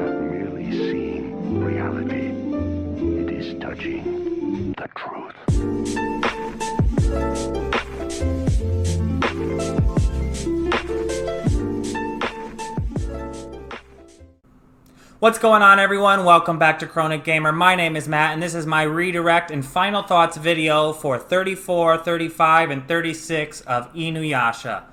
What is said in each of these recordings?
not merely seeing reality, it is touching the truth. What's going on, everyone? Welcome back to Chronic Gamer. My name is Matt, and this is my redirect and final thoughts video for 34, 35, and 36 of InuYasha.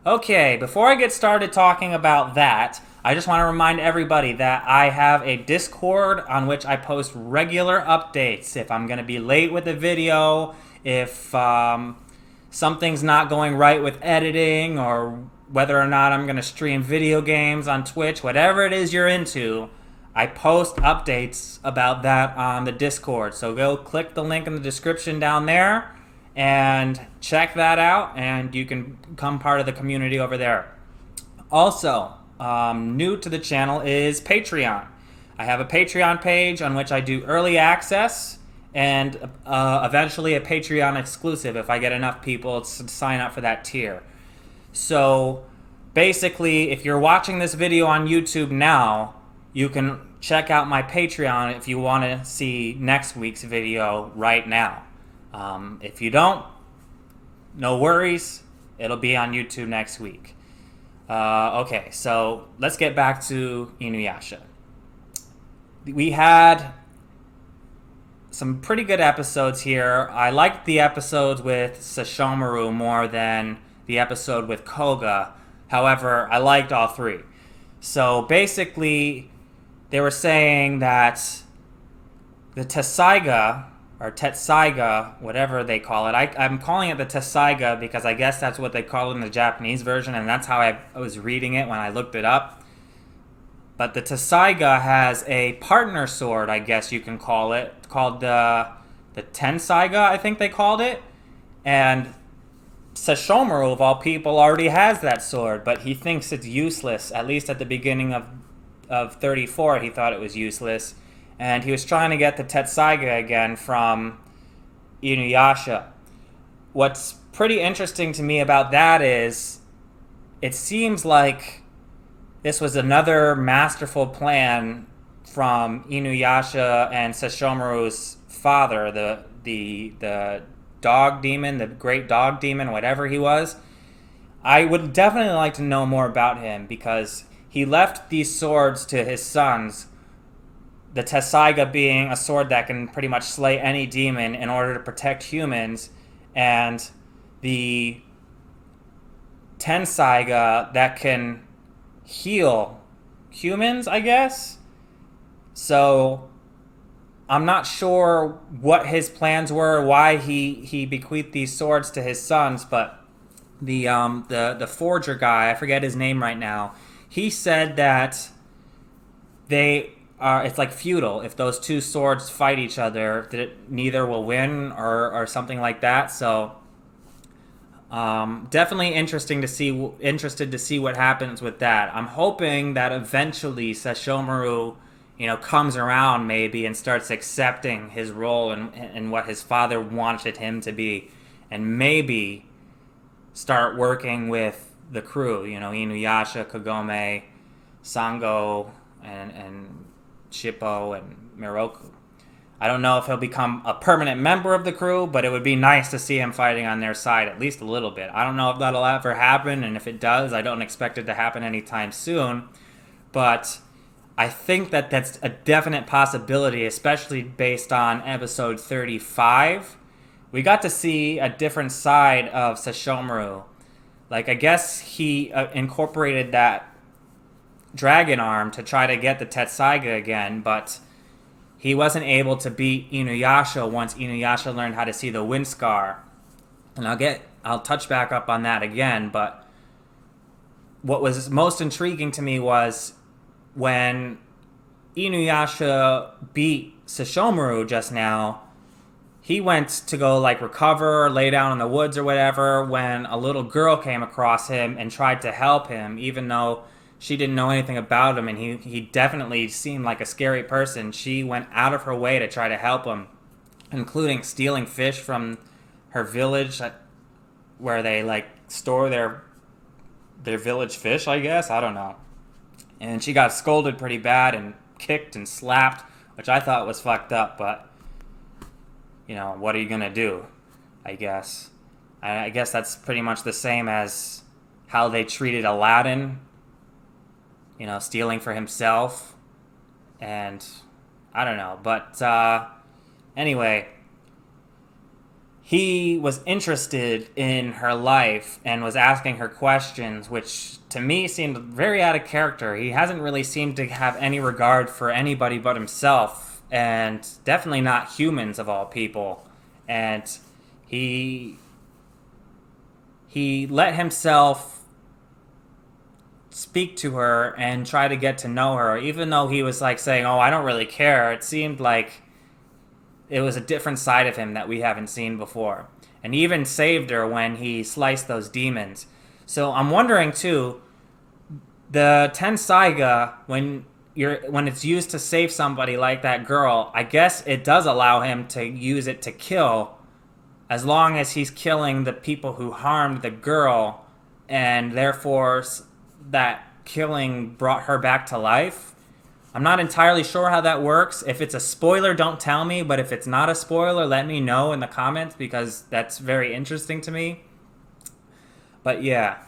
Okay, before I get started talking about that, I just want to remind everybody that I have a Discord on which I post regular updates. If I'm going to be late with a video, if something's not going right with editing, or whether or not I'm going to stream video games on Twitch, whatever it is you're into, I post updates about that on the Discord. So go click the link in the description down there and check that out, and you can become part of the community over there. Also, new to the channel is Patreon. I have a Patreon page on which I do early access and eventually a Patreon exclusive if I get enough people to sign up for that tier. So basically, if you're watching this video on YouTube now, you can check out my Patreon if you want to see next week's video right now. If you don't, no worries. It'll be on YouTube next week. Okay, so let's get back to InuYasha. We had some pretty good episodes here. I liked the episodes with Sesshomaru more than the episode with Koga. However, I liked all three. So basically, they were saying that the Tessaiga, or Tetsaiga, whatever they call it. I'm calling it the Tessaiga because I guess that's what they call it in the Japanese version, and that's how I was reading it when I looked it up. But the Tessaiga has a partner sword, I guess you can call it, called the Tensaiga, I think they called it. And Sesshomaru, of all people, already has that sword, but he thinks it's useless. At least at the beginning of 34, he thought it was useless. And he was trying to get the Tetsaiga again from InuYasha. What's pretty interesting to me about that is it seems like this was another masterful plan from InuYasha and Sesshomaru's father, the dog demon, the great dog demon, whatever he was. I would definitely like to know more about him because he left these swords to his sons, the Tessaiga being a sword that can pretty much slay any demon in order to protect humans, and the Tensaiga that can heal humans, I guess. So I'm not sure what his plans were, why he bequeathed these swords to his sons, but the forger guy, I forget his name right now, he said that it's like feudal. If those two swords fight each other, that neither will win or something like that. So definitely interested to see what happens with that. I'm hoping that eventually Sesshomaru, comes around maybe and starts accepting his role and what his father wanted him to be, and maybe start working with the crew, InuYasha, Kagome, Sango, and Shippo, and Miroku. I don't know if he'll become a permanent member of the crew, but it would be nice to see him fighting on their side at least a little bit. I don't know if that'll ever happen, and if it does, I don't expect it to happen anytime soon, but I think that that's a definite possibility, especially based on episode 35. We got to see a different side of Sesshomaru. Like, I guess he incorporated that dragon arm to try to get the Tetsaiga again, but he wasn't able to beat InuYasha once InuYasha learned how to see the wind scar. And I'll touch back up on that again, but what was most intriguing to me was when InuYasha beat Sesshomaru just now, he went to go recover, lay down in the woods or whatever, when a little girl came across him and tried to help him, even though she didn't know anything about him, and he definitely seemed like a scary person. She went out of her way to try to help him, including stealing fish from her village where they store their village fish, I guess. I don't know. And she got scolded pretty bad and kicked and slapped, which I thought was fucked up, but, what are you going to do, I guess. I guess that's pretty much the same as how they treated Aladdin, stealing for himself. And I don't know. But anyway, he was interested in her life and was asking her questions, which to me seemed very out of character. He hasn't really seemed to have any regard for anybody but himself, and definitely not humans of all people. And he let himself speak to her and try to get to know her, even though he was like saying, "Oh, I don't really care." It seemed like it was a different side of him that we haven't seen before. And he even saved her when he sliced those demons. So I'm wondering too, the Tensaiga, when it's used to save somebody like that girl, I guess it does allow him to use it to kill, as long as he's killing the people who harmed the girl, and therefore that killing brought her back to life. I'm not entirely sure how that works. If it's a spoiler, don't tell me, but if it's not a spoiler, let me know in the comments, because that's very interesting to me. But yeah.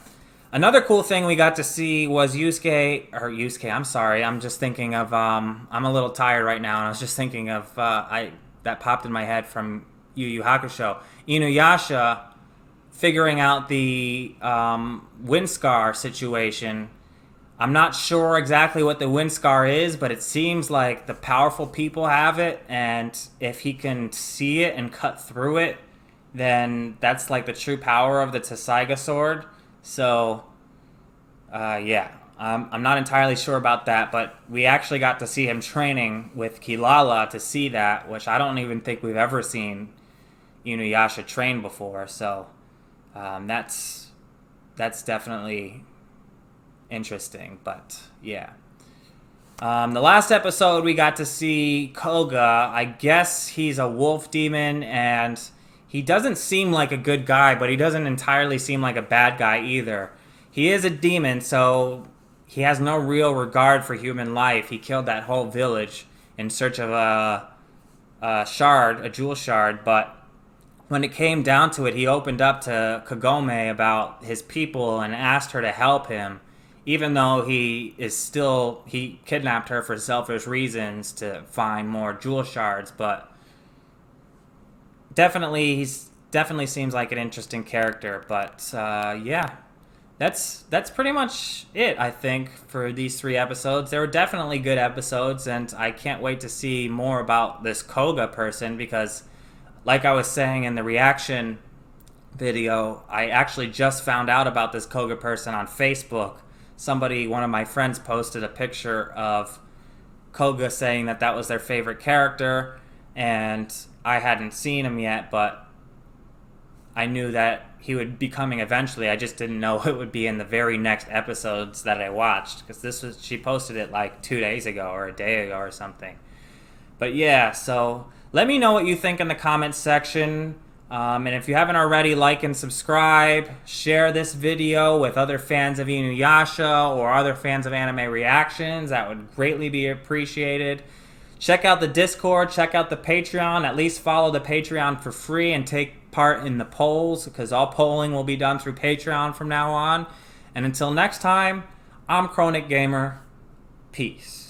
Another cool thing we got to see was Yusuke, I'm sorry, I'm just thinking of, I'm a little tired right now, and I was just thinking of, that popped in my head from Yu Yu Hakusho. InuYasha figuring out the wind scar situation. I'm not sure exactly what the wind scar is, but it seems like the powerful people have it, and if he can see it and cut through it, then that's like the true power of the Tensaiga sword. So, yeah, I'm not entirely sure about that, but we actually got to see him training with Kilala to see that, which I don't even think we've ever seen InuYasha train before. So, that's definitely interesting, but yeah. The last episode we got to see Koga. I guess he's a wolf demon, and he doesn't seem like a good guy, but he doesn't entirely seem like a bad guy either. He is a demon, so he has no real regard for human life. He killed that whole village in search of a jewel shard, but when it came down to it, he opened up to Kagome about his people and asked her to help him, even though he kidnapped her for selfish reasons to find more jewel shards. But definitely seems like an interesting character. But yeah, that's pretty much it, I think, for these 3 episodes. They were definitely good episodes, and I can't wait to see more about this Koga person, because like I was saying in the reaction video, I actually just found out about this Koga person on Facebook. One of my friends posted a picture of Koga saying that was their favorite character, and I hadn't seen him yet, but I knew that he would be coming eventually. I just didn't know it would be in the very next episodes that I watched, because she posted it like 2 days ago or a day ago or something. But yeah, so let me know what you think in the comments section. And if you haven't already, like and subscribe. Share this video with other fans of InuYasha or other fans of anime reactions. That would greatly be appreciated. Check out the Discord. Check out the Patreon. At least follow the Patreon for free and take part in the polls, because all polling will be done through Patreon from now on. And until next time, I'm Chronic Gamer. Peace.